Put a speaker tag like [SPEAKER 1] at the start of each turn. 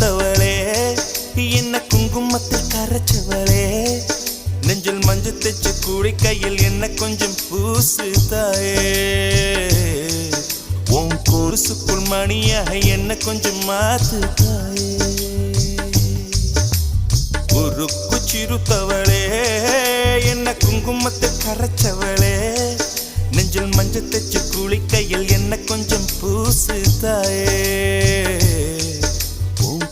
[SPEAKER 1] சிறுத்தவளே என்ன குங்குமத்தில் கரைச்சவளே நெஞ்சில் மஞ்சள் தைச்சு கூடி கையில் என்ன கொஞ்சம் பூசு தாயே உன் கொலுசுக்குள் மணியாக என்ன கொஞ்சம் மாத்து தாயே உருக்கு சிறுத்தவளே என்ன குங்குமத்தில் கரைச்சவளே நெஞ்சில் மஞ்சள் தைச்சு கூலி கையில் என்ன கொஞ்சம் பூசு தாயே